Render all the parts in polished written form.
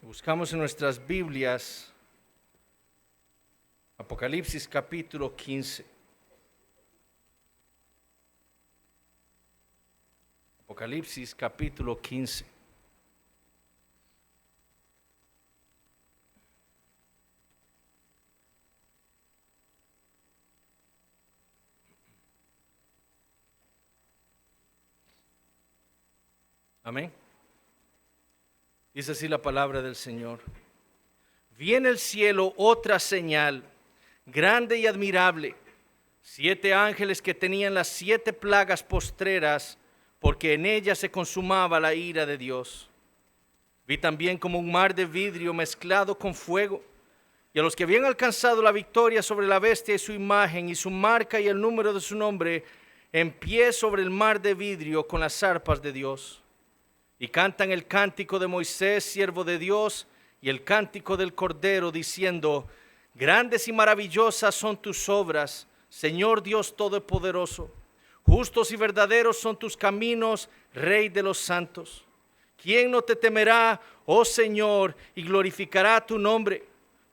Buscamos en nuestras Biblias Apocalipsis capítulo 15. Apocalipsis capítulo 15. Amén. Dice así la palabra del Señor. Vi en el cielo otra señal, grande y admirable, 7 ángeles que tenían las 7 plagas postreras, porque en ellas se consumaba la ira de Dios. Vi también como un mar de vidrio mezclado con fuego, y a los que habían alcanzado la victoria sobre la bestia y su imagen y su marca y el número de su nombre, en pie sobre el mar de vidrio con las arpas de Dios. Y cantan el cántico de Moisés, siervo de Dios, y el cántico del Cordero, diciendo: grandes y maravillosas son tus obras, Señor Dios Todopoderoso. Justos y verdaderos son tus caminos, Rey de los santos. ¿Quién no te temerá, oh Señor, y glorificará tu nombre?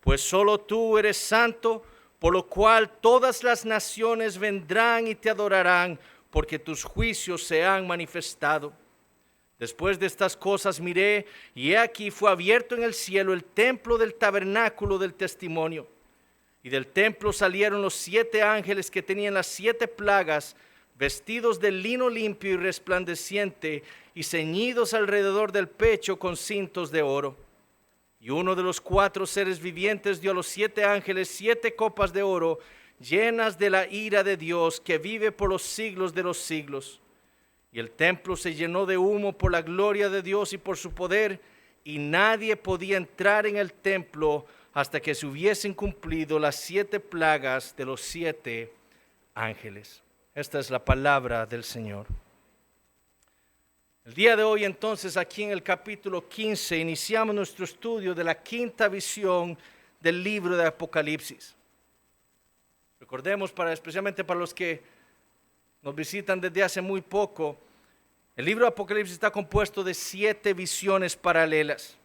Pues solo tú eres santo, por lo cual todas las naciones vendrán y te adorarán, porque tus juicios se han manifestado. Después de estas cosas miré, y he aquí fue abierto en el cielo el templo del tabernáculo del testimonio. Y del templo salieron los 7 ángeles que tenían las 7 plagas, vestidos de lino limpio y resplandeciente, y ceñidos alrededor del pecho con cintos de oro. Y uno de los 4 seres vivientes dio a los 7 ángeles 7 copas de oro, llenas de la ira de Dios, que vive por los siglos de los siglos. Y el templo se llenó de humo por la gloria de Dios y por su poder, y nadie podía entrar en el templo hasta que se hubiesen cumplido las 7 plagas de los 7 ángeles. Esta es la palabra del Señor. El día de hoy, entonces, aquí en el capítulo 15, iniciamos nuestro estudio de la quinta visión del libro de Apocalipsis. Recordemos, especialmente para los que nos visitan desde hace muy poco, el libro de Apocalipsis está compuesto de 7 visiones paralelas.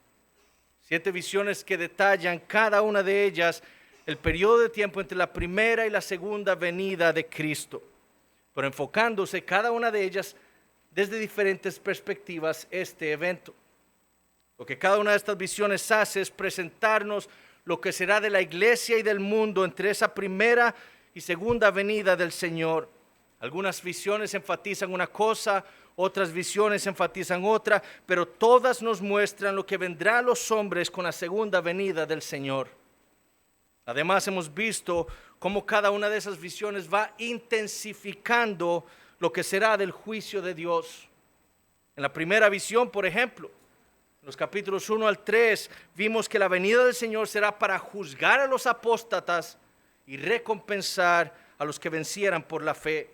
7 visiones que detallan cada una de ellas el periodo de tiempo entre la primera y la segunda venida de Cristo, pero enfocándose cada una de ellas desde diferentes perspectivas este evento. Lo que cada una de estas visiones hace es presentarnos lo que será de la iglesia y del mundo entre esa primera y segunda venida del Señor. Algunas visiones enfatizan una cosa, otras visiones enfatizan otra, pero todas nos muestran lo que vendrá a los hombres con la segunda venida del Señor. Además, hemos visto cómo cada una de esas visiones va intensificando lo que será del juicio de Dios. En la primera visión, por ejemplo, en los capítulos 1 al 3, vimos que la venida del Señor será para juzgar a los apóstatas y recompensar a los que vencieran por la fe.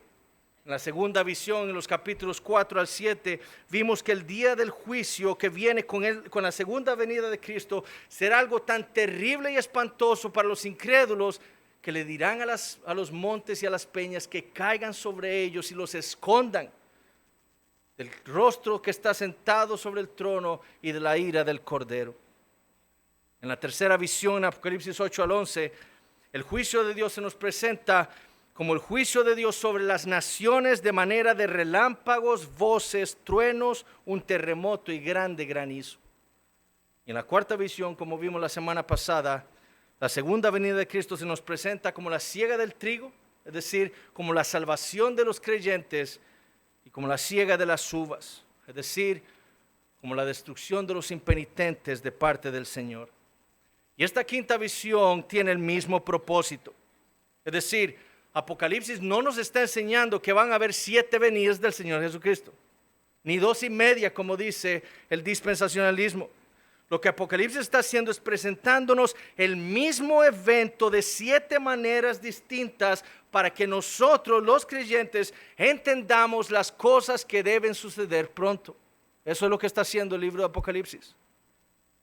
En la segunda visión, en los capítulos 4 al 7, vimos que el día del juicio que viene con la segunda venida de Cristo será algo tan terrible y espantoso para los incrédulos que le dirán a los montes y a las peñas que caigan sobre ellos y los escondan del rostro que está sentado sobre el trono y de la ira del Cordero. En la tercera visión, en Apocalipsis 8 al 11, el juicio de Dios se nos presenta como el juicio de Dios sobre las naciones de manera de relámpagos, voces, truenos, un terremoto y grande granizo. Y en la cuarta visión, como vimos la semana pasada, la segunda venida de Cristo se nos presenta como la siega del trigo, es decir, como la salvación de los creyentes, y como la siega de las uvas, es decir, como la destrucción de los impenitentes de parte del Señor. Y esta quinta visión tiene el mismo propósito, es decir, Apocalipsis no nos está enseñando que van a haber 7 venidas del Señor Jesucristo, ni 2.5 como dice el dispensacionalismo. Lo que Apocalipsis está haciendo es presentándonos el mismo evento de 7 maneras distintas para que nosotros los creyentes entendamos las cosas que deben suceder pronto. Eso es lo que está haciendo el libro de Apocalipsis.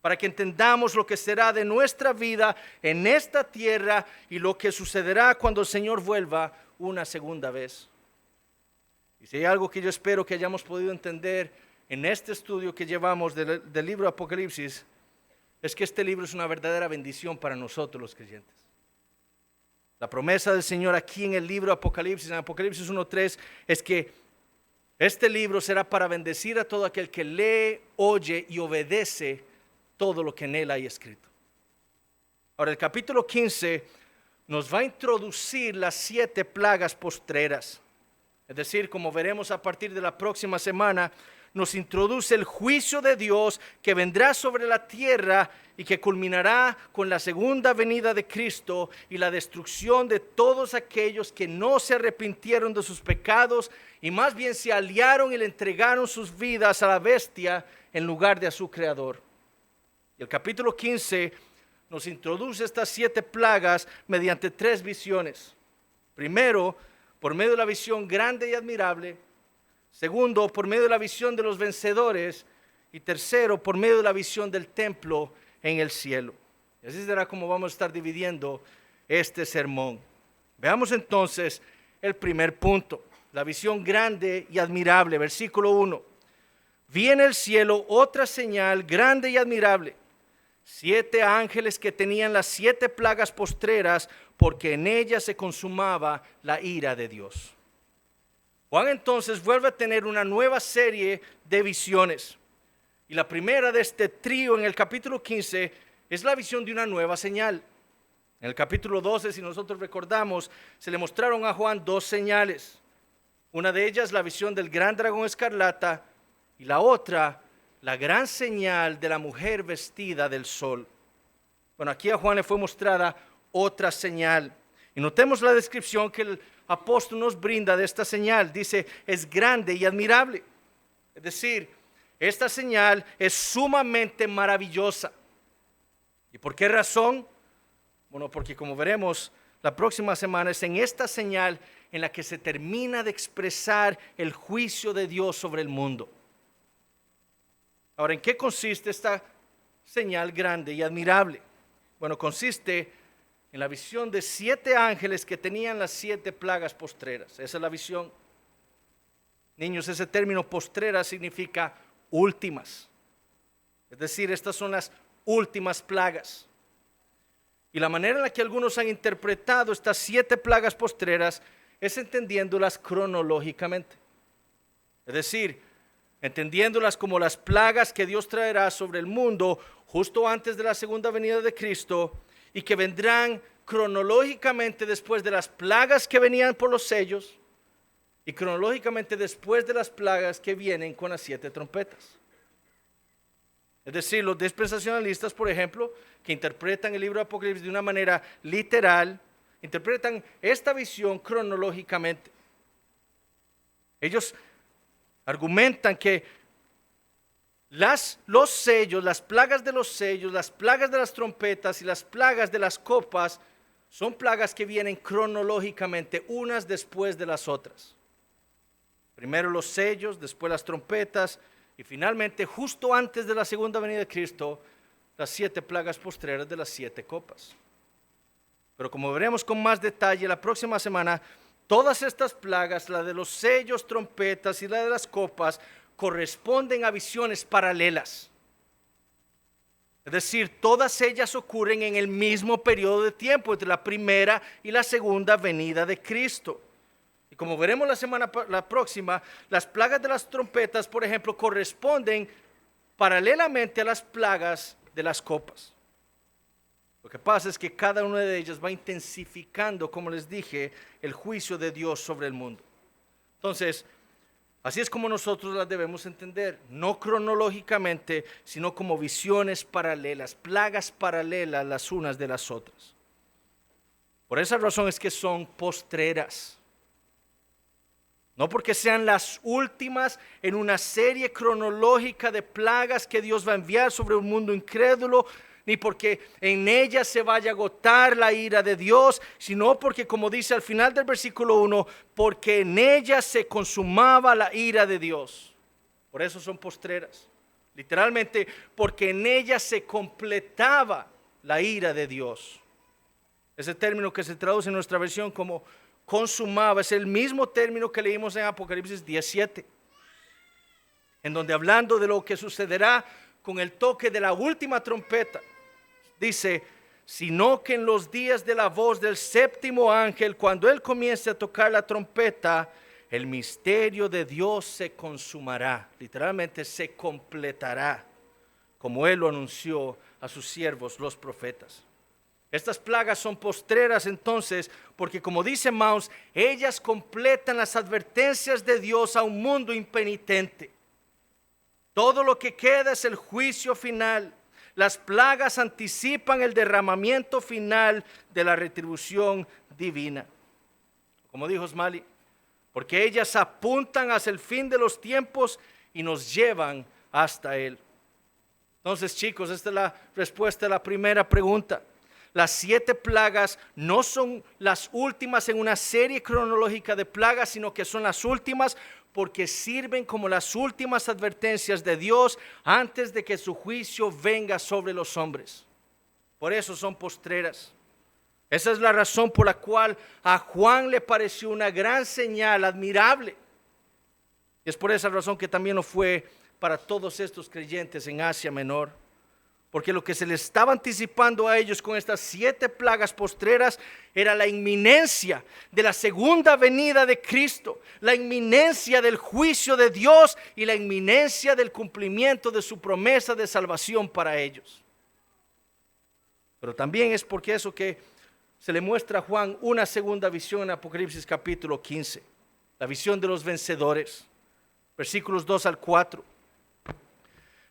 Para que entendamos lo que será de nuestra vida en esta tierra y lo que sucederá cuando el Señor vuelva una segunda vez. Y si hay algo que yo espero que hayamos podido entender en este estudio que llevamos del libro de Apocalipsis, es que este libro es una verdadera bendición para nosotros los creyentes. La promesa del Señor aquí en el libro Apocalipsis, en Apocalipsis 1:3, es que este libro será para bendecir a todo aquel que lee, oye y obedece todo lo que en él hay escrito. Ahora, el capítulo 15 nos va a introducir las 7 plagas postreras. Es decir, como veremos a partir de la próxima semana, nos introduce el juicio de Dios que vendrá sobre la tierra y que culminará con la segunda venida de Cristo y la destrucción de todos aquellos que no se arrepintieron de sus pecados y más bien se aliaron y le entregaron sus vidas a la bestia en lugar de a su creador. Y el capítulo 15 nos introduce estas 7 plagas mediante 3 visiones. Primero, por medio de la visión grande y admirable. Segundo, por medio de la visión de los vencedores. Y tercero, por medio de la visión del templo en el cielo. Y así será como vamos a estar dividiendo este sermón. Veamos entonces el primer punto, la visión grande y admirable. Versículo 1. Vi en el cielo otra señal grande y admirable. 7 ángeles que tenían las 7 plagas postreras, porque en ellas se consumaba la ira de Dios. Juan entonces vuelve a tener una nueva serie de visiones. Y la primera de este trío en el capítulo 15 es la visión de una nueva señal. En el capítulo 12, si nosotros recordamos, se le mostraron a Juan 2 señales. Una de ellas la visión del gran dragón escarlata y la otra la gran señal de la mujer vestida del sol. Bueno, aquí a Juan le fue mostrada otra señal. Y notemos la descripción que el apóstol nos brinda de esta señal. Dice, es grande y admirable. Es decir, esta señal es sumamente maravillosa. ¿Y por qué razón? Bueno, porque como veremos la próxima semana es en esta señal en la que se termina de expresar el juicio de Dios sobre el mundo. Ahora, ¿en qué consiste esta señal grande y admirable? Bueno, consiste en la visión de 7 ángeles que tenían las 7 plagas postreras. Esa es la visión. Niños, ese término postrera significa últimas. Es decir, estas son las últimas plagas. Y la manera en la que algunos han interpretado estas 7 plagas postreras es entendiéndolas cronológicamente. Es decir, entendiéndolas como las plagas que Dios traerá sobre el mundo justo antes de la segunda venida de Cristo y que vendrán cronológicamente después de las plagas que venían por los sellos y cronológicamente después de las plagas que vienen con las 7 trompetas. Es decir, los dispensacionalistas, por ejemplo, que interpretan el libro de Apocalipsis de una manera literal, interpretan esta visión cronológicamente. Ellos argumentan que los sellos, las plagas de los sellos, las plagas de las trompetas y las plagas de las copas son plagas que vienen cronológicamente, unas después de las otras. Primero los sellos, después las trompetas y finalmente, justo antes de la segunda venida de Cristo, las 7 plagas postreras de las 7 copas. Pero como veremos con más detalle la próxima semana, todas estas plagas, la de los sellos, trompetas y la de las copas, corresponden a visiones paralelas. Es decir, todas ellas ocurren en el mismo periodo de tiempo, entre la primera y la segunda venida de Cristo. Y como veremos la próxima, las plagas de las trompetas, por ejemplo, corresponden paralelamente a las plagas de las copas. Lo que pasa es que cada una de ellas va intensificando, como les dije, el juicio de Dios sobre el mundo. Entonces, así es como nosotros las debemos entender, no cronológicamente, sino como visiones paralelas, plagas paralelas las unas de las otras. Por esa razón es que son postreras. No porque sean las últimas en una serie cronológica de plagas que Dios va a enviar sobre un mundo incrédulo, ni porque en ellas se vaya a agotar la ira de Dios, sino porque, como dice al final del versículo 1, porque en ellas se consumaba la ira de Dios. Por eso son postreras. Literalmente, porque en ellas se completaba la ira de Dios. Ese término que se traduce en nuestra versión como consumaba es el mismo término que leímos en Apocalipsis 17, en donde hablando de lo que sucederá con el toque de la última trompeta, Dice, sino que en los días de la voz del séptimo ángel, cuando él comience a tocar la trompeta, el misterio de Dios se consumará, literalmente se completará, como él lo anunció a sus siervos, los profetas. Estas plagas son postreras entonces, porque como dice Maus, ellas completan las advertencias de Dios a un mundo impenitente. Todo lo que queda es el juicio final. Las plagas anticipan el derramamiento final de la retribución divina. Como dijo Smalley, porque ellas apuntan hacia el fin de los tiempos y nos llevan hasta él. Entonces, chicos, esta es la respuesta a la primera pregunta. Las 7 plagas no son las últimas en una serie cronológica de plagas, sino que son las últimas porque sirven como las últimas advertencias de Dios antes de que su juicio venga sobre los hombres. Por eso son postreras. Esa es la razón por la cual a Juan le pareció una gran señal admirable. Y es por esa razón que también lo fue para todos estos creyentes en Asia Menor. Porque lo que se les estaba anticipando a ellos con estas 7 plagas postreras era la inminencia de la segunda venida de Cristo, la inminencia del juicio de Dios y la inminencia del cumplimiento de su promesa de salvación para ellos. Pero también es porque eso que se le muestra a Juan una segunda visión en Apocalipsis capítulo 15, la visión de los vencedores, versículos 2 al 4.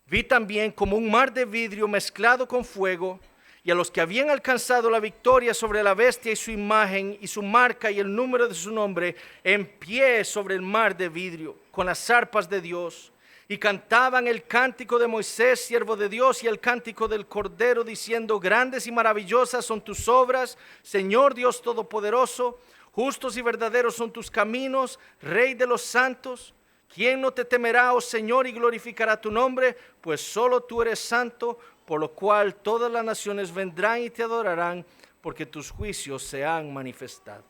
Vi también como un mar de vidrio mezclado con fuego, y a los que habían alcanzado la victoria sobre la bestia y su imagen y su marca y el número de su nombre, en pie sobre el mar de vidrio, con las arpas de Dios, y cantaban el cántico de Moisés, siervo de Dios, y el cántico del Cordero, diciendo, grandes y maravillosas son tus obras, Señor Dios Todopoderoso, justos y verdaderos son tus caminos, Rey de los santos. ¿Quién no te temerá, oh Señor, y glorificará tu nombre? Pues solo tú eres santo, por lo cual todas las naciones vendrán y te adorarán, porque tus juicios se han manifestado.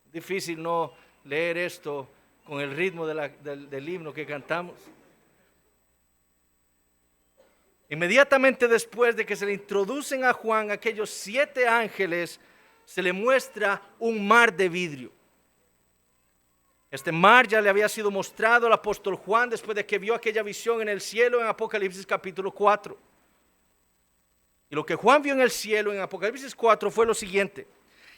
Es difícil no leer esto con el ritmo del himno que cantamos. Inmediatamente después de que se le introducen a Juan aquellos 7 ángeles, se le muestra un mar de vidrio. Este mar ya le había sido mostrado al apóstol Juan después de que vio aquella visión en el cielo en Apocalipsis capítulo 4. Y lo que Juan vio en el cielo en Apocalipsis 4 fue lo siguiente.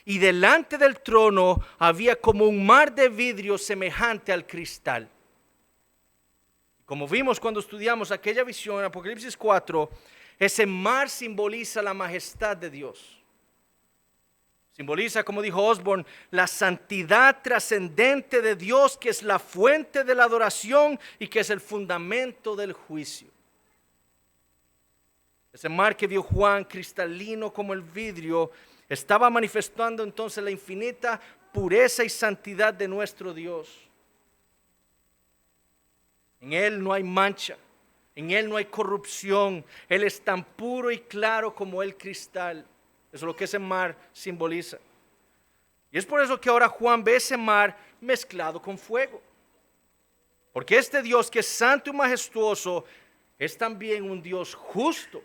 Y delante del trono había como un mar de vidrio semejante al cristal. Como vimos cuando estudiamos aquella visión en Apocalipsis 4, ese mar simboliza la majestad de Dios. Simboliza, como dijo Osborne, la santidad trascendente de Dios, que es la fuente de la adoración y que es el fundamento del juicio. Ese mar que vio Juan, cristalino como el vidrio, estaba manifestando entonces la infinita pureza y santidad de nuestro Dios. En Él no hay mancha, en Él no hay corrupción, Él es tan puro y claro como el cristal. Eso es lo que ese mar simboliza. Y es por eso que ahora Juan ve ese mar mezclado con fuego. Porque este Dios que es santo y majestuoso es también un Dios justo,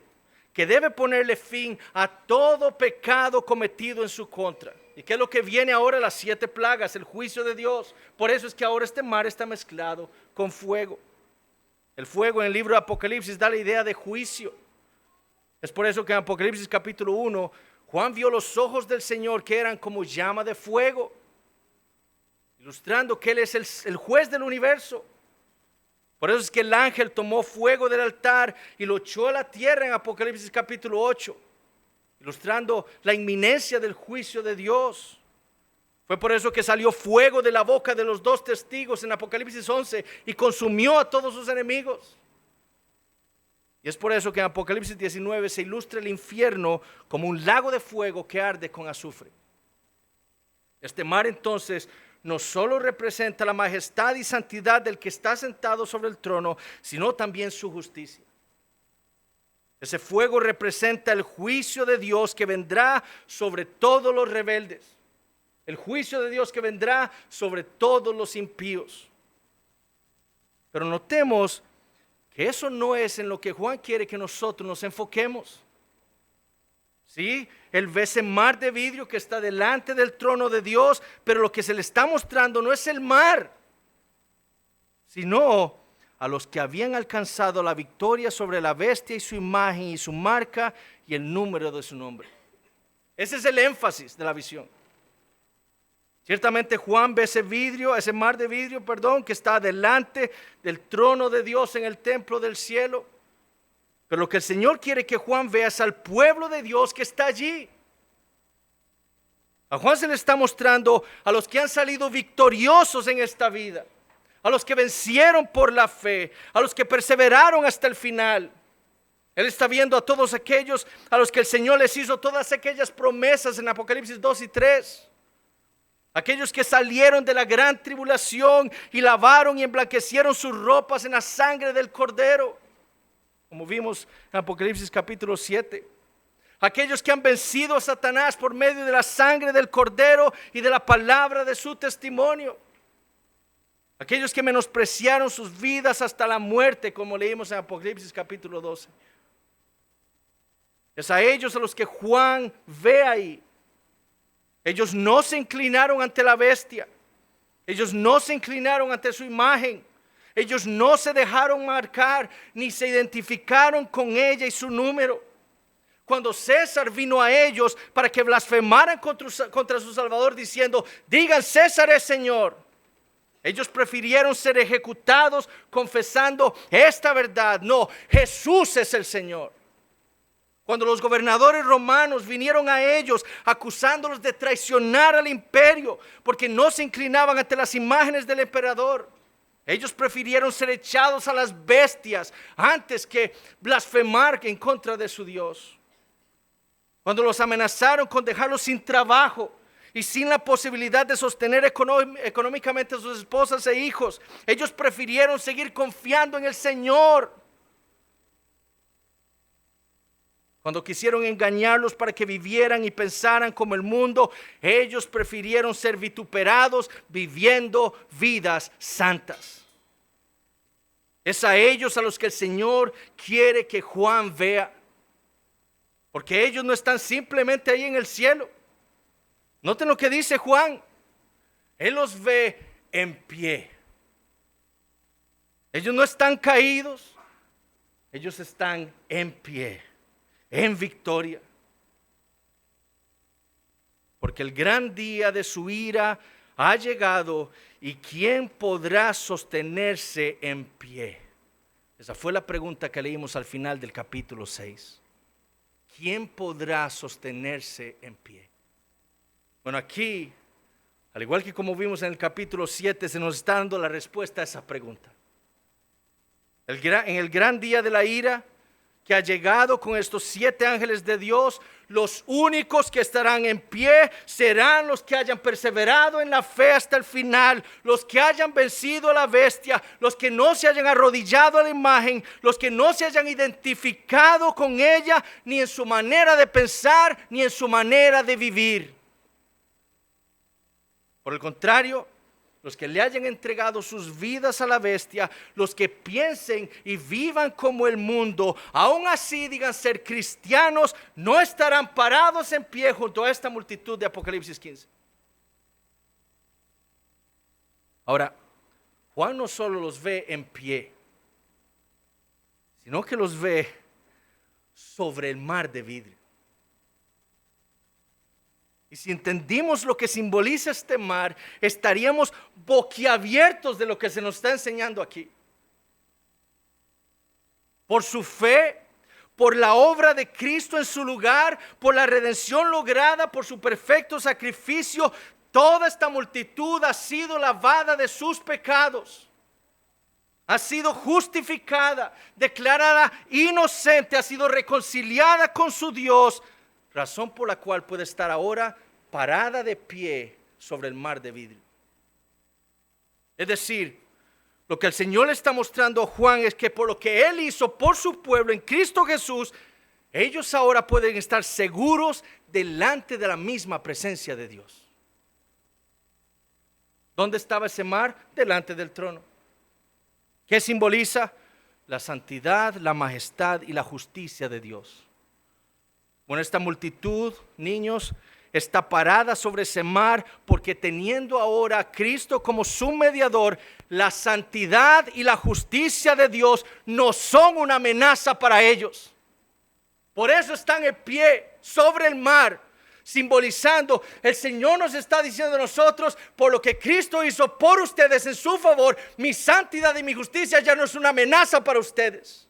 que debe ponerle fin a todo pecado cometido en su contra. ¿Y qué es lo que viene ahora? Las 7 plagas, el juicio de Dios. Por eso es que ahora este mar está mezclado con fuego. El fuego en el libro de Apocalipsis da la idea de juicio. Es por eso que en Apocalipsis capítulo 1, Juan vio los ojos del Señor que eran como llama de fuego, ilustrando que Él es el juez del universo. Por eso es que el ángel tomó fuego del altar y lo echó a la tierra en Apocalipsis capítulo 8, ilustrando la inminencia del juicio de Dios. Fue por eso que salió fuego de la boca de los 2 testigos en Apocalipsis 11 y consumió a todos sus enemigos. Y es por eso que en Apocalipsis 19 se ilustra el infierno como un lago de fuego que arde con azufre. Este mar entonces no solo representa la majestad y santidad del que está sentado sobre el trono, sino también su justicia. Ese fuego representa el juicio de Dios que vendrá sobre todos los rebeldes. El juicio de Dios que vendrá sobre todos los impíos. Pero notemos que eso no es en lo que Juan quiere que nosotros nos enfoquemos. ¿Sí? Él ve ese mar de vidrio que está delante del trono de Dios, pero lo que se le está mostrando no es el mar, sino a los que habían alcanzado la victoria sobre la bestia y su imagen y su marca y el número de su nombre. Ese es el énfasis de la visión. Ciertamente Juan ve ese vidrio, ese mar de vidrio, que está delante del trono de Dios en el templo del cielo. Pero lo que el Señor quiere que Juan vea es al pueblo de Dios que está allí. A Juan se le está mostrando a los que han salido victoriosos en esta vida, a los que vencieron por la fe, a los que perseveraron hasta el final. Él está viendo a todos aquellos a los que el Señor les hizo todas aquellas promesas en Apocalipsis 2 y 3. Aquellos que salieron de la gran tribulación y lavaron y emblanquecieron sus ropas en la sangre del Cordero, como vimos en Apocalipsis capítulo 7. Aquellos que han vencido a Satanás por medio de la sangre del Cordero y de la palabra de su testimonio. Aquellos que menospreciaron sus vidas hasta la muerte, como leímos en Apocalipsis capítulo 12. Es a ellos a los que Juan ve ahí. Ellos no se inclinaron ante la bestia. Ellos no se inclinaron ante su imagen. Ellos no se dejaron marcar ni se identificaron con ella y su número. Cuando César vino a ellos para que blasfemaran contra su Salvador diciendo: digan, César es Señor, ellos prefirieron ser ejecutados confesando esta verdad. No, Jesús es el Señor. Cuando los gobernadores romanos vinieron a ellos acusándolos de traicionar al imperio porque no se inclinaban ante las imágenes del emperador, ellos prefirieron ser echados a las bestias antes que blasfemar en contra de su Dios. Cuando los amenazaron con dejarlos sin trabajo y sin la posibilidad de sostener económicamente a sus esposas e hijos, ellos prefirieron seguir confiando en el Señor. Cuando quisieron engañarlos para que vivieran y pensaran como el mundo, ellos prefirieron ser vituperados viviendo vidas santas. Es a ellos a los que el Señor quiere que Juan vea. Porque ellos no están simplemente ahí en el cielo. Noten lo que dice Juan. Él los ve en pie. Ellos no están caídos. Ellos están en pie, en victoria. Porque el gran día de su ira ha llegado, y ¿quién podrá sostenerse en pie? Esa fue la pregunta que leímos al final del capítulo 6. ¿Quién podrá sostenerse en pie? Bueno, aquí, al igual que como vimos en el capítulo 7, se nos está dando la respuesta a esa pregunta. En el gran día de la ira que ha llegado con estos 7 ángeles de Dios, los únicos que estarán en pie serán los que hayan perseverado en la fe hasta el final, los que hayan vencido a la bestia, los que no se hayan arrodillado a la imagen, los que no se hayan identificado con ella, ni en su manera de pensar, ni en su manera de vivir. Por el contrario, los que le hayan entregado sus vidas a la bestia, los que piensen y vivan como el mundo, aún así digan ser cristianos, no estarán parados en pie junto a esta multitud de Apocalipsis 15. Ahora, Juan no solo los ve en pie, sino que los ve sobre el mar de vidrio. Y si entendimos lo que simboliza este mar, estaríamos boquiabiertos de lo que se nos está enseñando aquí. Por su fe, por la obra de Cristo en su lugar, por la redención lograda por su perfecto sacrificio, toda esta multitud ha sido lavada de sus pecados. Ha sido justificada, declarada inocente, ha sido reconciliada con su Dios, razón por la cual puede estar ahora parada de pie sobre el mar de vidrio. Es decir, lo que el Señor le está mostrando a Juan es que por lo que Él hizo por su pueblo en Cristo Jesús, ellos ahora pueden estar seguros delante de la misma presencia de Dios. ¿Dónde estaba ese mar? Delante del trono. ¿Qué simboliza? La santidad, la majestad y la justicia de Dios. Bueno, esta multitud, niños, está parada sobre ese mar porque teniendo ahora a Cristo como su mediador, la santidad y la justicia de Dios no son una amenaza para ellos. Por eso están en pie sobre el mar, simbolizando, el Señor nos está diciendo a nosotros, por lo que Cristo hizo por ustedes en su favor, mi santidad y mi justicia ya no es una amenaza para ustedes.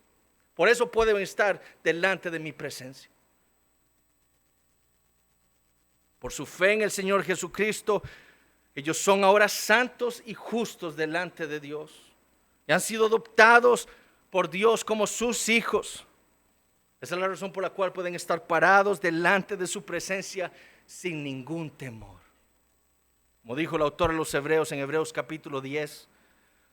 Por eso pueden estar delante de mi presencia. Por su fe en el Señor Jesucristo, ellos son ahora santos y justos delante de Dios. Y han sido adoptados por Dios como sus hijos. Esa es la razón por la cual pueden estar parados delante de su presencia sin ningún temor. Como dijo el autor de los Hebreos en Hebreos capítulo 10.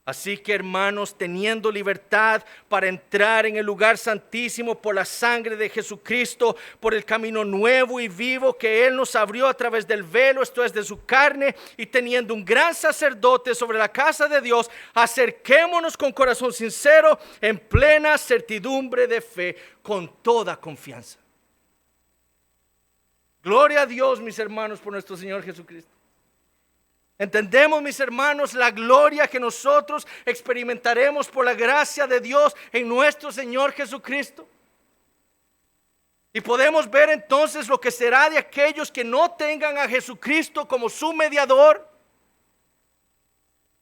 Así que, hermanos, teniendo libertad para entrar en el lugar santísimo por la sangre de Jesucristo, por el camino nuevo y vivo que Él nos abrió a través del velo, esto es de su carne, y teniendo un gran sacerdote sobre la casa de Dios, acerquémonos con corazón sincero, en plena certidumbre de fe, con toda confianza. Gloria a Dios, mis hermanos, por nuestro Señor Jesucristo. Entendemos, mis hermanos, la gloria que nosotros experimentaremos por la gracia de Dios en nuestro Señor Jesucristo. Y podemos ver entonces lo que será de aquellos que no tengan a Jesucristo como su mediador.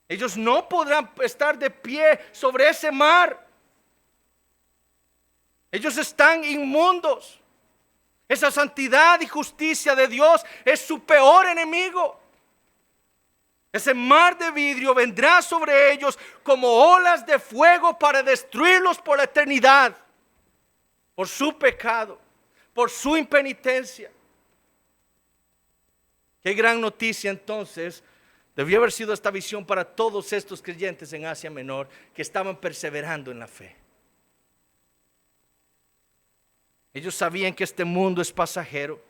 Ellos no podrán estar de pie sobre ese mar. Ellos están inmundos. Esa santidad y justicia de Dios es su peor enemigo. Ese mar de vidrio vendrá sobre ellos como olas de fuego para destruirlos por la eternidad, por su pecado, por su impenitencia. Qué gran noticia entonces debió haber sido esta visión para todos estos creyentes en Asia Menor que estaban perseverando en la fe. Ellos sabían que este mundo es pasajero,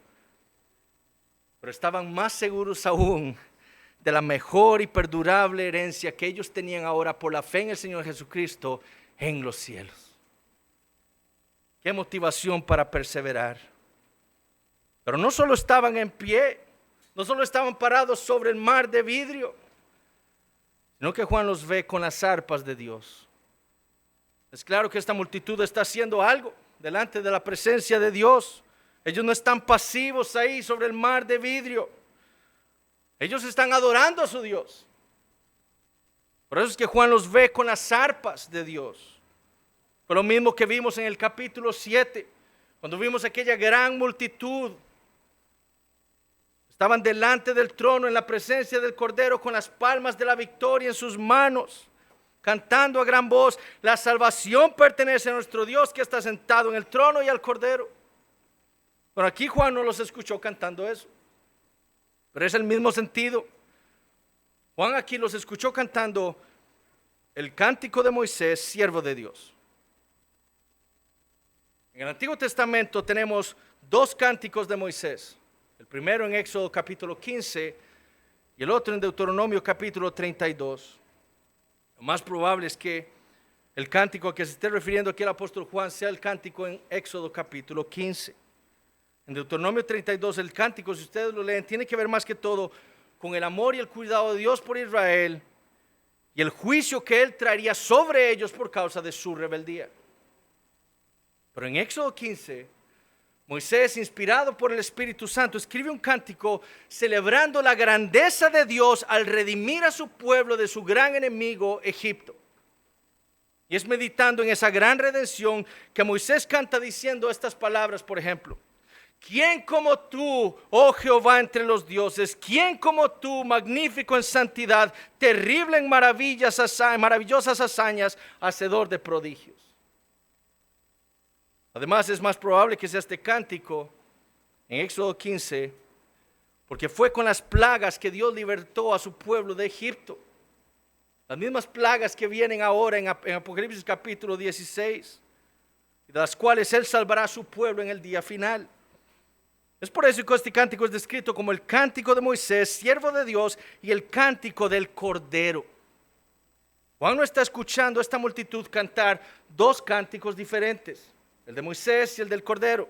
pero estaban más seguros aún de la mejor y perdurable herencia que ellos tenían ahora por la fe en el Señor Jesucristo en los cielos. Qué motivación para perseverar. Pero no solo estaban en pie, no solo estaban parados sobre el mar de vidrio, sino que Juan los ve con las arpas de Dios. Es claro que esta multitud está haciendo algo delante de la presencia de Dios. Ellos no están pasivos ahí sobre el mar de vidrio. Ellos están adorando a su Dios. Por eso es que Juan los ve con las arpas de Dios. Fue lo mismo que vimos en el capítulo 7, cuando vimos aquella gran multitud. Estaban delante del trono en la presencia del Cordero con las palmas de la victoria en sus manos, cantando a gran voz: la salvación pertenece a nuestro Dios que está sentado en el trono y al Cordero. Pero aquí Juan no los escuchó cantando eso. Pero es el mismo sentido. Juan aquí los escuchó cantando el cántico de Moisés, siervo de Dios. En el Antiguo Testamento tenemos dos cánticos de Moisés. El primero en Éxodo capítulo 15 y el otro en Deuteronomio capítulo 32. Lo más probable es que el cántico a que se esté refiriendo aquí el apóstol Juan sea el cántico en Éxodo capítulo 15. En Deuteronomio 32 el cántico, si ustedes lo leen, tiene que ver más que todo con el amor y el cuidado de Dios por Israel y el juicio que Él traería sobre ellos por causa de su rebeldía. Pero en Éxodo 15, Moisés, inspirado por el Espíritu Santo, escribe un cántico celebrando la grandeza de Dios al redimir a su pueblo de su gran enemigo Egipto. Y es meditando en esa gran redención que Moisés canta diciendo estas palabras, por ejemplo: ¿quién como tú, oh Jehová, entre los dioses? ¿Quién como tú, magnífico en santidad, terrible en maravillosas hazañas, hacedor de prodigios? Además, es más probable que sea este cántico en Éxodo 15, porque fue con las plagas que Dios libertó a su pueblo de Egipto. Las mismas plagas que vienen ahora en Apocalipsis capítulo 16, de las cuales Él salvará a su pueblo en el día final. Es por eso que este cántico es descrito como el cántico de Moisés, siervo de Dios, y el cántico del Cordero. Juan no está escuchando a esta multitud cantar dos cánticos diferentes, el de Moisés y el del Cordero.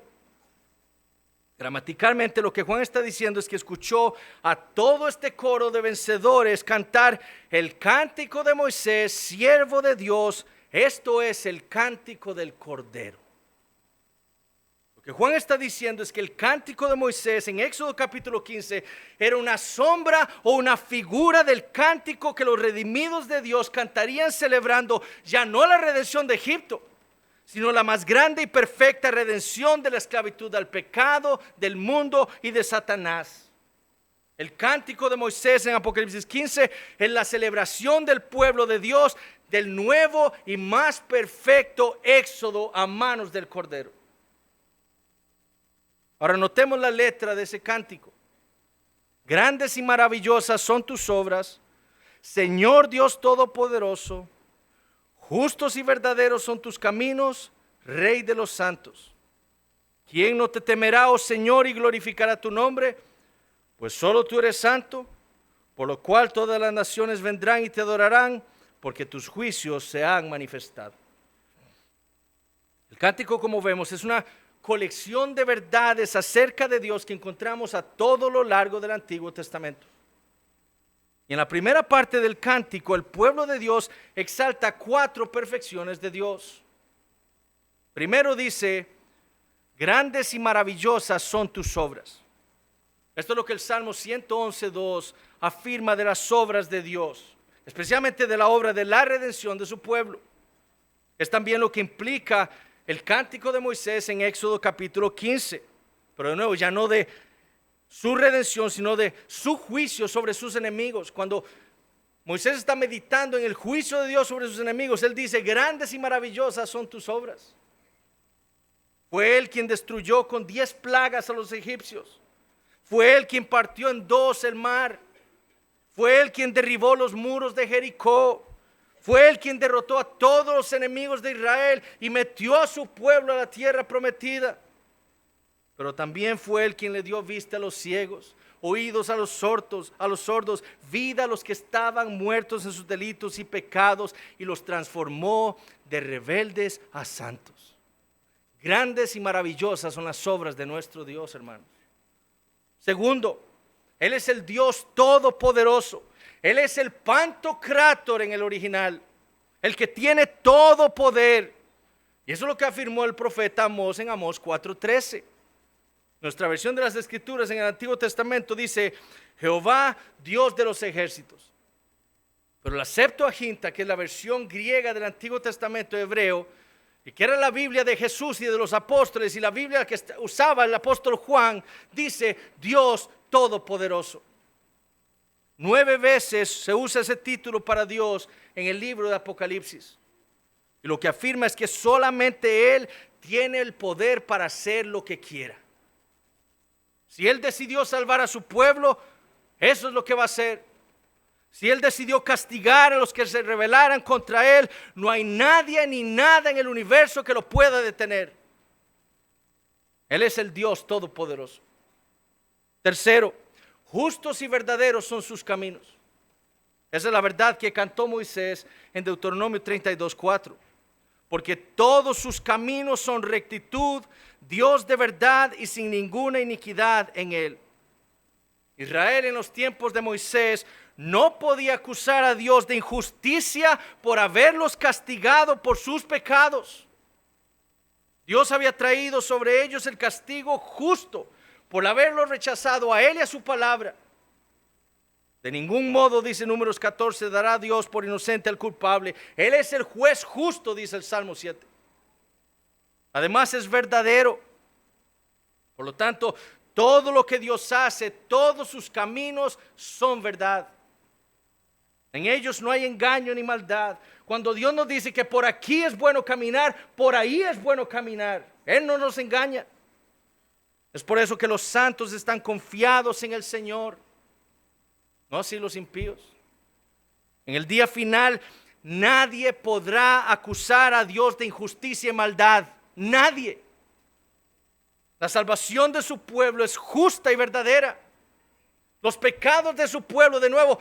Gramaticalmente lo que Juan está diciendo es que escuchó a todo este coro de vencedores cantar el cántico de Moisés, siervo de Dios. Esto es el cántico del Cordero. Lo que Juan está diciendo es que el cántico de Moisés en Éxodo capítulo 15 era una sombra o una figura del cántico que los redimidos de Dios cantarían celebrando ya no la redención de Egipto, sino la más grande y perfecta redención de la esclavitud al pecado, del mundo y de Satanás. El cántico de Moisés en Apocalipsis 15 es la celebración del pueblo de Dios del nuevo y más perfecto éxodo a manos del Cordero. Ahora notemos la letra de ese cántico. Grandes y maravillosas son tus obras, Señor Dios Todopoderoso. Justos y verdaderos son tus caminos, Rey de los santos. ¿Quién no te temerá, oh Señor, y glorificará tu nombre? Pues solo tú eres santo, por lo cual todas las naciones vendrán y te adorarán, porque tus juicios se han manifestado. El cántico, como vemos, es una colección de verdades acerca de Dios que encontramos a todo lo largo del Antiguo Testamento. Y en la primera parte del cántico, el pueblo de Dios exalta 4 perfecciones de Dios. Primero dice, grandes y maravillosas son tus obras. Esto es lo que el Salmo 111:2 afirma de las obras de Dios, especialmente de la obra de la redención de su pueblo. Es también lo que implica el cántico de Moisés en Éxodo capítulo 15. Pero de nuevo, ya no de su redención, sino de su juicio sobre sus enemigos. Cuando Moisés está meditando en el juicio de Dios sobre sus enemigos, él dice, grandes y maravillosas son tus obras. Fue él quien destruyó con 10 plagas a los egipcios. Fue él quien partió en 2 el mar. Fue él quien derribó los muros de Jericó. Fue él quien derrotó a todos los enemigos de Israel y metió a su pueblo a la tierra prometida. Pero también fue él quien le dio vista a los ciegos, oídos a los sordos, vida a los que estaban muertos en sus delitos y pecados, y los transformó de rebeldes a santos. Grandes y maravillosas son las obras de nuestro Dios, hermanos. Segundo, Él es el Dios todopoderoso. Él es el Pantocrátor en el original, el que tiene todo poder. Y eso es lo que afirmó el profeta Amós en Amós 4:13. Nuestra versión de las Escrituras en el Antiguo Testamento dice, Jehová, Dios de los ejércitos. Pero la Septuaginta, que es la versión griega del Antiguo Testamento hebreo, y que era la Biblia de Jesús y de los apóstoles, y la Biblia que usaba el apóstol Juan, dice, Dios Todopoderoso. 9 veces se usa ese título para Dios en el libro de Apocalipsis. Y lo que afirma es que solamente Él tiene el poder para hacer lo que quiera. Si Él decidió salvar a su pueblo, eso es lo que va a hacer. Si Él decidió castigar a los que se rebelaran contra Él, no hay nadie ni nada en el universo que lo pueda detener. Él es el Dios Todopoderoso. Tercero, justos y verdaderos son sus caminos. Esa es la verdad que cantó Moisés en Deuteronomio 32:4. Porque todos sus caminos son rectitud, Dios de verdad y sin ninguna iniquidad en él. Israel en los tiempos de Moisés no podía acusar a Dios de injusticia por haberlos castigado por sus pecados. Dios había traído sobre ellos el castigo justo por haberlos rechazado a Él y a su palabra. De ningún modo, dice Números 14, dará Dios por inocente al culpable. Él es el juez justo, dice el Salmo 7. Además es verdadero. Por lo tanto, todo lo que Dios hace, todos sus caminos son verdad. En ellos no hay engaño ni maldad. Cuando Dios nos dice que por aquí es bueno caminar, por ahí es bueno caminar. Él no nos engaña. Es por eso que los santos están confiados en el Señor, no así los impíos. En el día final, nadie podrá acusar a Dios de injusticia y maldad. Nadie. La salvación de su pueblo es justa y verdadera. Los pecados de su pueblo, de nuevo,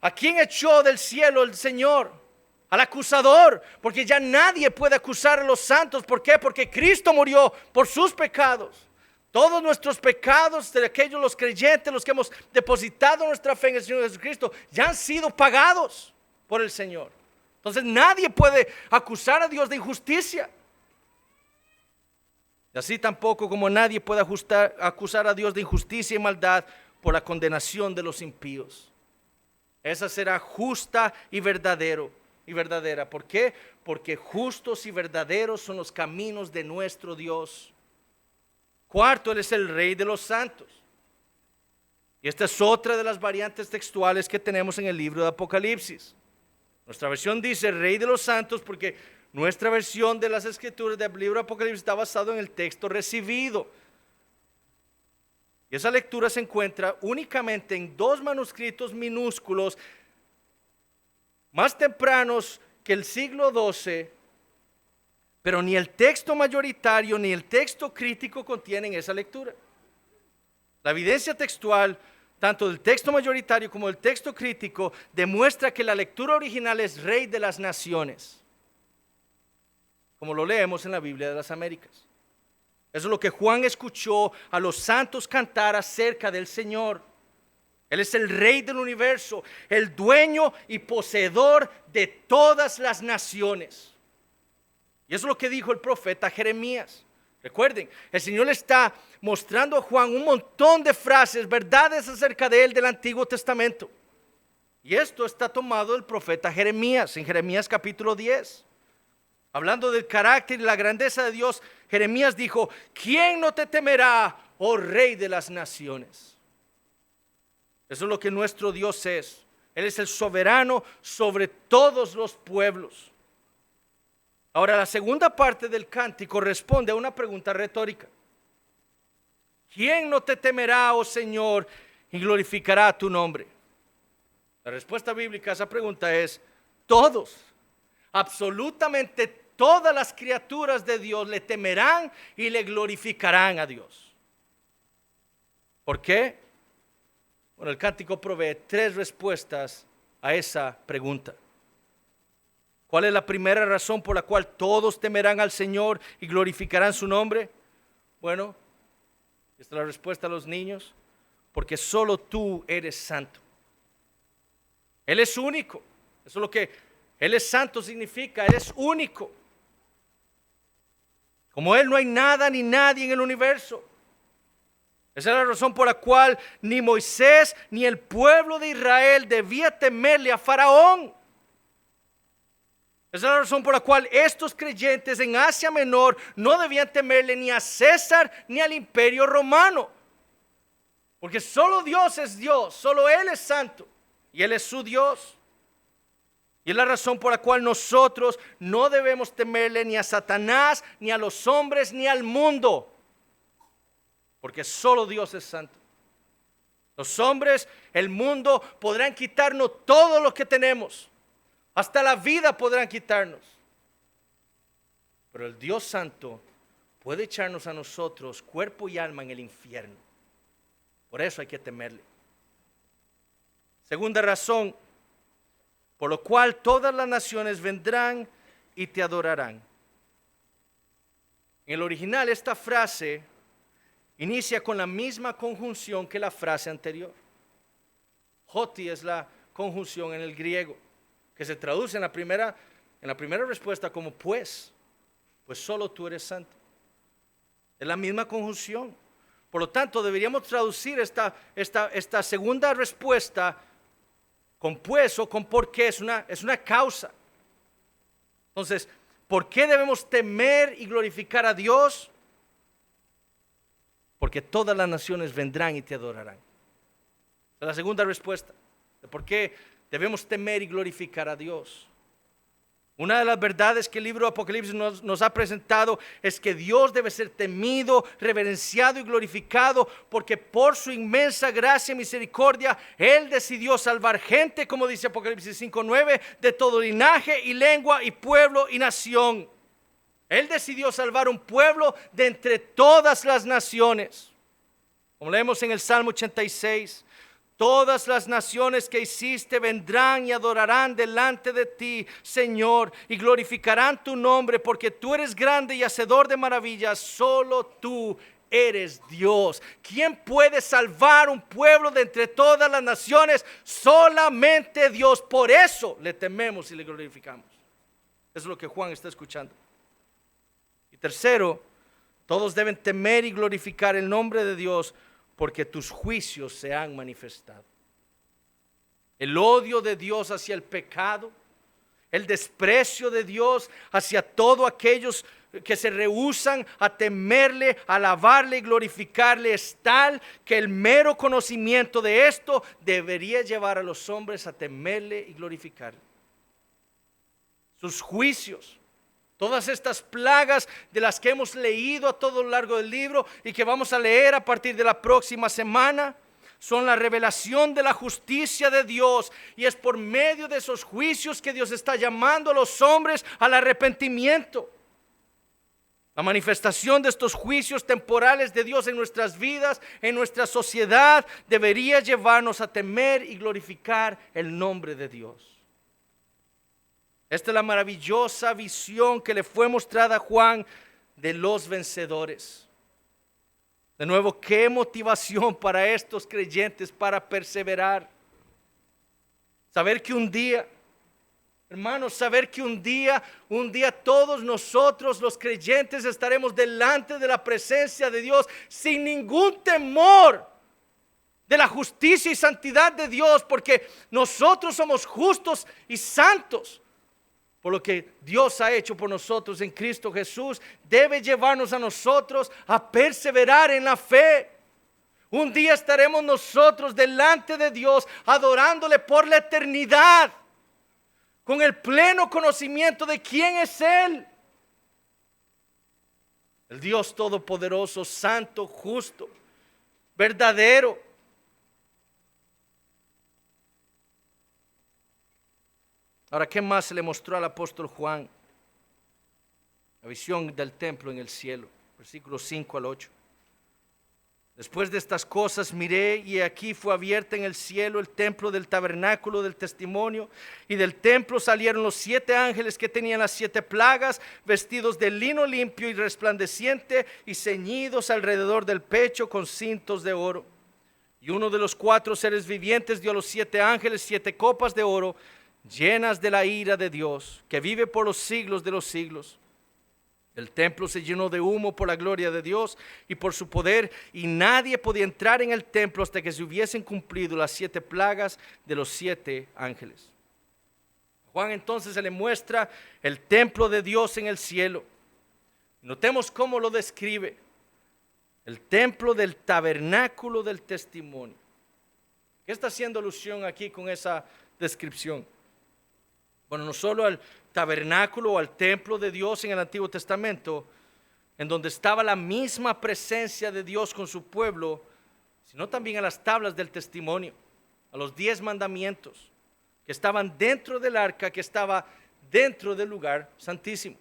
¿a quién echó del cielo el Señor? Al acusador, porque ya nadie puede acusar a los santos. ¿Por qué? Porque Cristo murió por sus pecados. Todos nuestros pecados, de aquellos los creyentes, los que hemos depositado nuestra fe en el Señor Jesucristo, ya han sido pagados por el Señor. Entonces nadie puede acusar a Dios de injusticia. Y así tampoco como nadie puede acusar a Dios de injusticia y maldad por la condenación de los impíos. Esa será justa y verdadera. ¿Por qué? Porque justos y verdaderos son los caminos de nuestro Dios. Cuarto, Él es el Rey de los santos. Y esta es otra de las variantes textuales que tenemos en el libro de Apocalipsis. Nuestra versión dice Rey de los santos porque nuestra versión de las escrituras del libro de Apocalipsis está basado en el texto recibido. Y esa lectura se encuentra únicamente en 2 manuscritos minúsculos, más tempranos que el siglo XII, pero ni el texto mayoritario ni el texto crítico contienen esa lectura. La evidencia textual, tanto del texto mayoritario como del texto crítico, demuestra que la lectura original es Rey de las naciones, como lo leemos en la Biblia de las Américas. Eso es lo que Juan escuchó a los santos cantar acerca del Señor. Él es el Rey del universo, el dueño y poseedor de todas las naciones. Y eso es lo que dijo el profeta Jeremías. Recuerden, el Señor le está mostrando a Juan un montón de frases, verdades acerca de él del Antiguo Testamento. Y esto está tomado del profeta Jeremías, en Jeremías capítulo 10. Hablando del carácter y la grandeza de Dios, Jeremías dijo: ¿quién no te temerá, oh Rey de las naciones? Eso es lo que nuestro Dios es. Él es el soberano sobre todos los pueblos. Ahora, la segunda parte del cántico responde a una pregunta retórica. ¿Quién no te temerá, oh Señor, y glorificará tu nombre? La respuesta bíblica a esa pregunta es: todos, absolutamente todas las criaturas de Dios le temerán y le glorificarán a Dios. ¿Por qué? Bueno, el cántico provee 3 respuestas a esa pregunta. ¿Cuál es la primera razón por la cual todos temerán al Señor y glorificarán su nombre? Bueno, esta es la respuesta a los niños: porque solo tú eres santo. Él es único. Eso es lo que Él es santo significa. Él es único. Como Él no hay nada ni nadie en el universo. Esa es la razón por la cual ni Moisés ni el pueblo de Israel debía temerle a Faraón. Esa es la razón por la cual estos creyentes en Asia Menor no debían temerle ni a César ni al imperio romano. Porque solo Dios es Dios, solo Él es santo y Él es su Dios. Y es la razón por la cual nosotros no debemos temerle ni a Satanás, ni a los hombres, ni al mundo. Porque solo Dios es santo. Los hombres, el mundo podrán quitarnos todo lo que tenemos. Hasta la vida podrán quitarnos. Pero el Dios santo puede echarnos a nosotros cuerpo y alma en el infierno. Por eso hay que temerle. Segunda razón, por lo cual todas las naciones vendrán y te adorarán. En el original esta frase inicia con la misma conjunción que la frase anterior. Hoti es la conjunción en el griego, que se traduce en la primera respuesta como pues solo tú eres santo. Es la misma conjunción. Por lo tanto, deberíamos traducir esta segunda respuesta con pues o con por qué. Es una causa. Entonces, ¿por qué debemos temer y glorificar a Dios? Porque todas las naciones vendrán y te adorarán. Esa es la segunda respuesta de por qué debemos temer y glorificar a Dios. Una de las verdades que el libro de Apocalipsis nos ha presentado es que Dios debe ser temido, reverenciado y glorificado, porque por su inmensa gracia y misericordia Él decidió salvar gente, como dice Apocalipsis 5:9, de todo linaje y lengua y pueblo y nación. Él decidió salvar un pueblo de entre todas las naciones. Como leemos en el Salmo 86, todas las naciones que hiciste vendrán y adorarán delante de ti, Señor, y glorificarán tu nombre, porque tú eres grande y hacedor de maravillas. Solo tú eres Dios. ¿Quién puede salvar un pueblo de entre todas las naciones? Solamente Dios. Por eso le tememos y le glorificamos. Eso es lo que Juan está escuchando. Y tercero, todos deben temer y glorificar el nombre de Dios porque tus juicios se han manifestado. El odio de Dios hacia el pecado, el desprecio de Dios hacia todos aquellos que se rehúsan a temerle, alabarle y glorificarle es tal que el mero conocimiento de esto debería llevar a los hombres a temerle y glorificarle. Sus juicios, todas estas plagas de las que hemos leído a todo lo largo del libro y que vamos a leer a partir de la próxima semana, son la revelación de la justicia de Dios, y es por medio de esos juicios que Dios está llamando a los hombres al arrepentimiento. La manifestación de estos juicios temporales de Dios en nuestras vidas, en nuestra sociedad, debería llevarnos a temer y glorificar el nombre de Dios. Esta es la maravillosa visión que le fue mostrada a Juan de los vencedores. De nuevo, qué motivación para estos creyentes para perseverar. Saber que un día, hermanos, saber que un día todos nosotros los creyentes estaremos delante de la presencia de Dios sin ningún temor de la justicia y santidad de Dios, porque nosotros somos justos y santos. Por lo que Dios ha hecho por nosotros en Cristo Jesús, debe llevarnos a nosotros a perseverar en la fe. Un día estaremos nosotros delante de Dios adorándole por la eternidad, con el pleno conocimiento de quién es Él. El Dios todopoderoso, santo, justo, verdadero. Ahora, ¿qué más se le mostró al apóstol Juan? La visión del templo en el cielo, versículos 5 al 8. Después de estas cosas miré, y aquí fue abierta en el cielo el templo del tabernáculo del testimonio, y del templo salieron los 7 ángeles que tenían las 7 plagas, vestidos de lino limpio y resplandeciente, y ceñidos alrededor del pecho con cintos de oro. Y uno de los 4 seres vivientes dio a los 7 ángeles 7 copas de oro, llenas de la ira de Dios, que vive por los siglos de los siglos. El templo se llenó de humo por la gloria de Dios y por su poder, y nadie podía entrar en el templo hasta que se hubiesen cumplido las 7 plagas de los 7 ángeles. Juan entonces se le muestra el templo de Dios en el cielo. Notemos cómo lo describe: el templo del tabernáculo del testimonio. ¿Qué está haciendo alusión aquí con esa descripción? Bueno, no solo al tabernáculo o al templo de Dios en el Antiguo Testamento, en donde estaba la misma presencia de Dios con su pueblo, sino también a las tablas del testimonio, a los 10 mandamientos que estaban dentro del arca, que estaba dentro del lugar santísimo.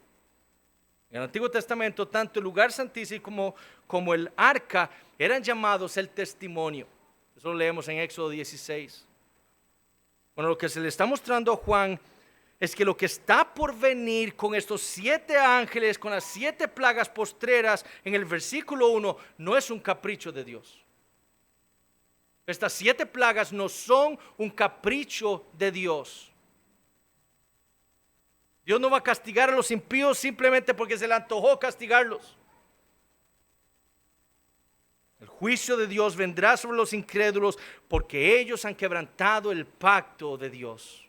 En el Antiguo Testamento, tanto el lugar santísimo como el arca eran llamados el testimonio. Eso lo leemos en Éxodo 16. Bueno, lo que se le está mostrando a Juan es que lo que está por venir con estos 7 ángeles, con las 7 plagas postreras en el versículo 1, no es un capricho de Dios. Estas 7 plagas no son un capricho de Dios. Dios no va a castigar a los impíos simplemente porque se le antojó castigarlos. El juicio de Dios vendrá sobre los incrédulos porque ellos han quebrantado el pacto de Dios.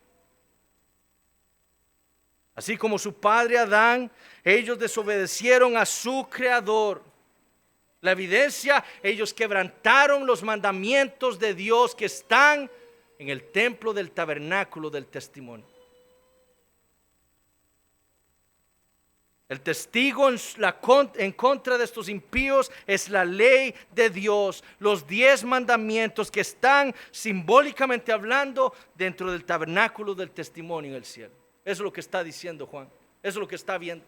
Así como su padre Adán, ellos desobedecieron a su creador. La evidencia, ellos quebrantaron los mandamientos de Dios que están en el templo del tabernáculo del testimonio. El testigo en contra de estos impíos es la ley de Dios, los 10 mandamientos que están simbólicamente hablando dentro del tabernáculo del testimonio en el cielo. Eso es lo que está diciendo Juan, eso es lo que está viendo.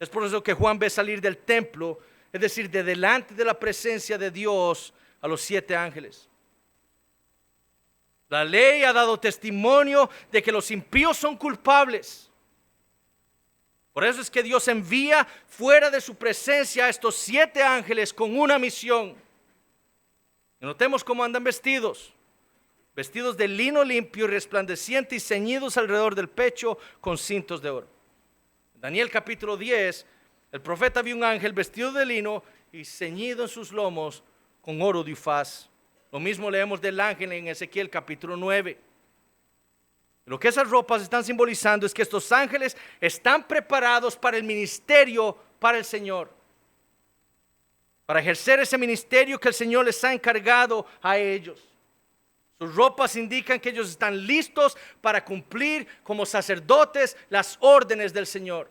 Es por eso que Juan ve salir del templo, es decir, de delante de la presencia de Dios, a los 7 ángeles. La ley ha dado testimonio de que los impíos son culpables. Por eso es que Dios envía fuera de su presencia a estos 7 ángeles con una misión. Y notemos cómo andan vestidos de lino limpio y resplandeciente y ceñidos alrededor del pecho con cintos de oro. En Daniel capítulo 10, el profeta vio un ángel vestido de lino y ceñido en sus lomos con oro de Ufaz. Lo mismo leemos del ángel en Ezequiel capítulo 9. Lo que esas ropas están simbolizando es que estos ángeles están preparados para el ministerio para el Señor, para ejercer ese ministerio que el Señor les ha encargado a ellos. Sus ropas indican que ellos están listos para cumplir como sacerdotes las órdenes del Señor.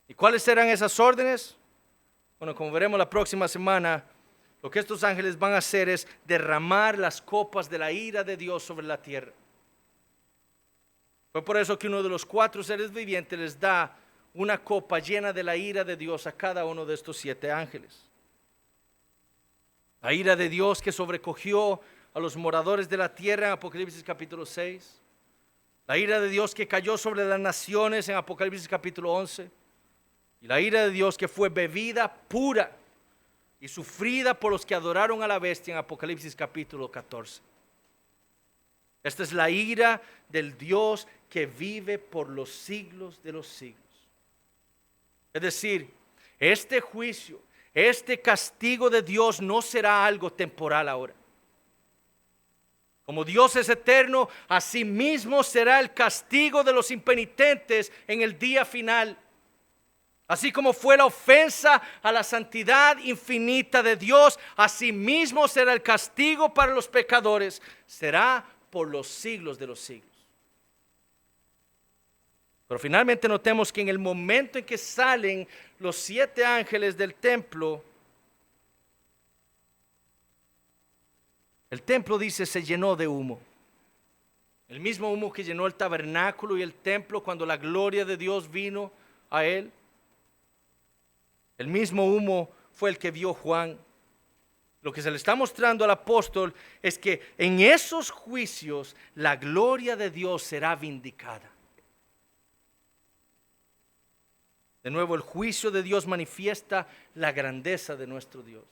¿Y cuáles serán esas órdenes? Bueno, como veremos la próxima semana, lo que estos ángeles van a hacer es derramar las copas de la ira de Dios sobre la tierra. Fue por eso que uno de los 4 seres vivientes les da una copa llena de la ira de Dios a cada uno de estos 7 ángeles. La ira de Dios que sobrecogió a los moradores de la tierra en Apocalipsis capítulo 6. La ira de Dios que cayó sobre las naciones en Apocalipsis capítulo 11. Y la ira de Dios que fue bebida pura y sufrida por los que adoraron a la bestia en Apocalipsis capítulo 14. Esta es la ira del Dios que vive por los siglos de los siglos. Es decir, este juicio, este castigo de Dios no será algo temporal ahora. Como Dios es eterno, así mismo será el castigo de los impenitentes en el día final. Así como fue la ofensa a la santidad infinita de Dios, así mismo será el castigo para los pecadores. Será por los siglos de los siglos. Pero finalmente notemos que en el momento en que salen los 7 ángeles del templo, el templo, dice, se llenó de humo. El mismo humo que llenó el tabernáculo y el templo cuando la gloria de Dios vino a él. El mismo humo fue el que vio Juan. Lo que se le está mostrando al apóstol es que en esos juicios la gloria de Dios será vindicada. De nuevo, el juicio de Dios manifiesta la grandeza de nuestro Dios.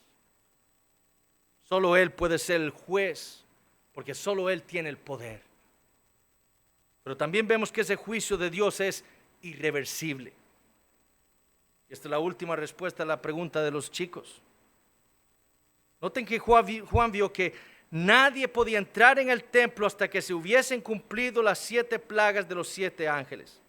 Solo Él puede ser el juez, porque solo Él tiene el poder. Pero también vemos que ese juicio de Dios es irreversible. Y esta es la última respuesta a la pregunta de los chicos. Noten que Juan vio que nadie podía entrar en el templo hasta que se hubiesen cumplido las 7 plagas de los 7 ángeles.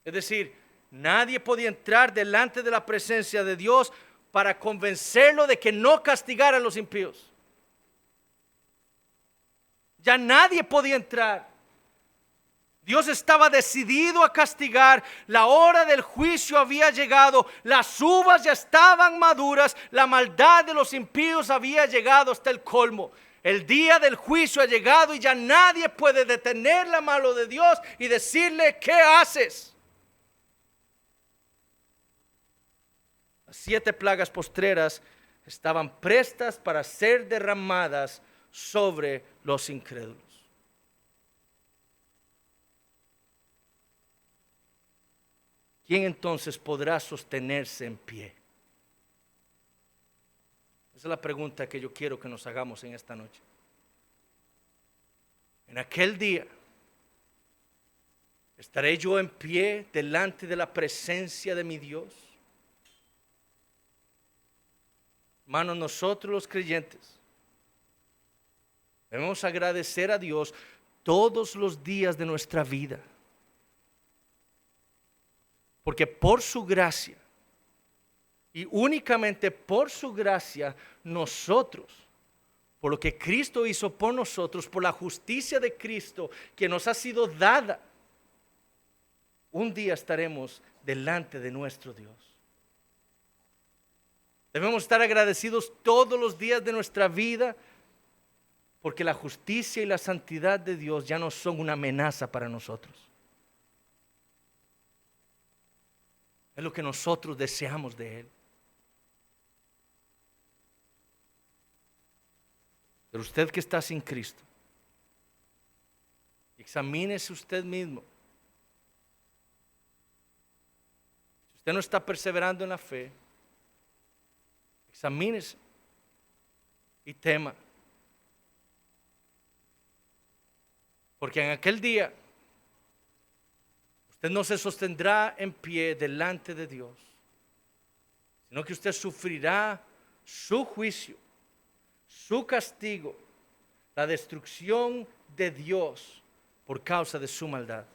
Es decir, nadie podía entrar delante de la presencia de Dios para convencerlo de que no castigara a los impíos. Ya nadie podía entrar. Dios estaba decidido a castigar. La hora del juicio había llegado. Las uvas ya estaban maduras. La maldad de los impíos había llegado hasta el colmo. El día del juicio ha llegado y ya nadie puede detener la mano de Dios y decirle: ¿qué haces? Las 7 plagas postreras estaban prestas para ser derramadas sobre los incrédulos. ¿Quién entonces podrá sostenerse en pie? Esa es la pregunta que yo quiero que nos hagamos en esta noche. En aquel día, ¿estaré yo en pie delante de la presencia de mi Dios? Hermanos, nosotros los creyentes debemos agradecer a Dios todos los días de nuestra vida. Porque por su gracia, y únicamente por su gracia, nosotros, por lo que Cristo hizo por nosotros, por la justicia de Cristo que nos ha sido dada, un día estaremos delante de nuestro Dios. Debemos estar agradecidos todos los días de nuestra vida, porque la justicia y la santidad de Dios ya no son una amenaza para nosotros. Es lo que nosotros deseamos de Él. Pero usted que está sin Cristo, examínese usted mismo. usted no está perseverando en la fe, examínese y tema. Porque en aquel día usted no se sostendrá en pie delante de Dios, sino que usted sufrirá su juicio, su castigo, la destrucción de Dios por causa de su maldad.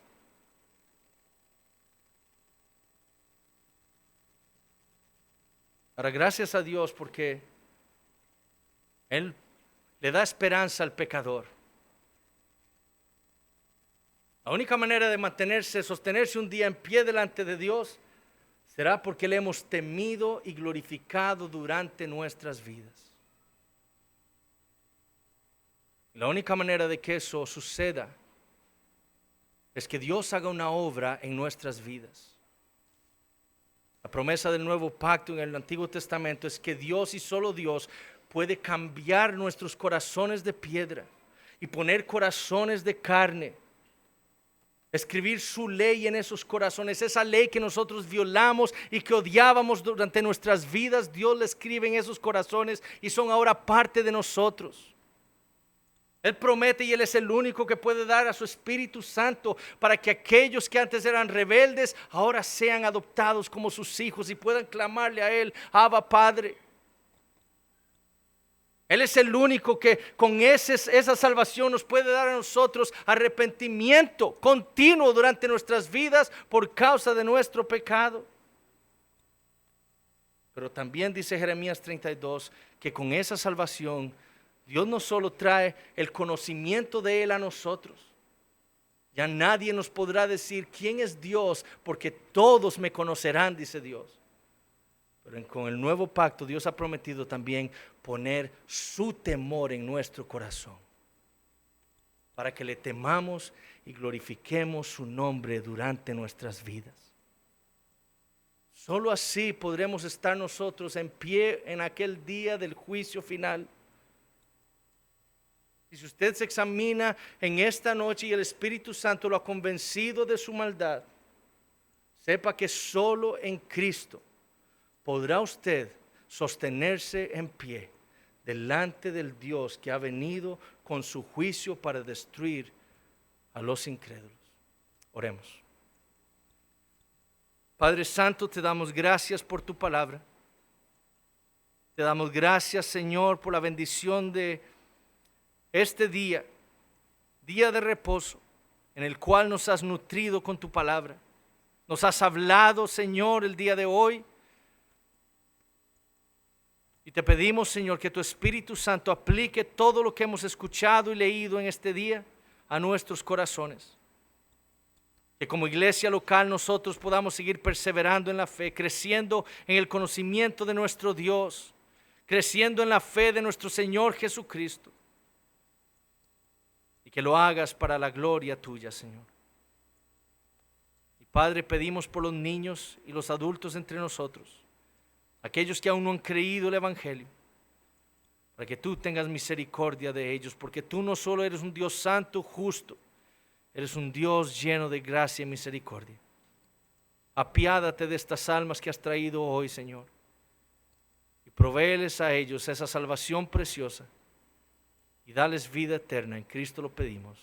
Ahora, gracias a Dios porque Él le da esperanza al pecador. La única manera de sostenerse un día en pie delante de Dios será porque le hemos temido y glorificado durante nuestras vidas. La única manera de que eso suceda es que Dios haga una obra en nuestras vidas. La promesa del nuevo pacto en el Antiguo Testamento es que Dios y solo Dios puede cambiar nuestros corazones de piedra y poner corazones de carne. Escribir su ley en esos corazones, esa ley que nosotros violamos y que odiábamos durante nuestras vidas, Dios la escribe en esos corazones y son ahora parte de nosotros. Él promete y Él es el único que puede dar a su Espíritu Santo para que aquellos que antes eran rebeldes ahora sean adoptados como sus hijos y puedan clamarle a Él, Abba Padre. Él es el único que con esa salvación nos puede dar a nosotros arrepentimiento continuo durante nuestras vidas por causa de nuestro pecado. Pero también dice Jeremías 32 que con esa salvación Dios no solo trae el conocimiento de Él a nosotros. Ya nadie nos podrá decir quién es Dios porque todos me conocerán, dice Dios. Pero con el nuevo pacto Dios ha prometido también poner su temor en nuestro corazón para que le temamos y glorifiquemos su nombre durante nuestras vidas. Solo así podremos estar nosotros en pie en aquel día del juicio final. Y si usted se examina en esta noche y el Espíritu Santo lo ha convencido de su maldad, sepa que solo en Cristo podrá usted sostenerse en pie delante del Dios que ha venido con su juicio para destruir a los incrédulos. Oremos. Padre Santo, te damos gracias por tu palabra. Te damos gracias, Señor, por la bendición de este día de reposo, en el cual nos has nutrido con tu palabra. Nos has hablado, Señor, el día de hoy. Y te pedimos, Señor, que tu Espíritu Santo aplique todo lo que hemos escuchado y leído en este día a nuestros corazones. Que como iglesia local nosotros podamos seguir perseverando en la fe, creciendo en el conocimiento de nuestro Dios, creciendo en la fe de nuestro Señor Jesucristo. Y que lo hagas para la gloria tuya, Señor. Y Padre, pedimos por los niños y los adultos entre nosotros, aquellos que aún no han creído el Evangelio, para que tú tengas misericordia de ellos, porque tú no solo eres un Dios santo, justo, eres un Dios lleno de gracia y misericordia. Apiádate de estas almas que has traído hoy, Señor, y provéeles a ellos esa salvación preciosa y dales vida eterna. En Cristo lo pedimos.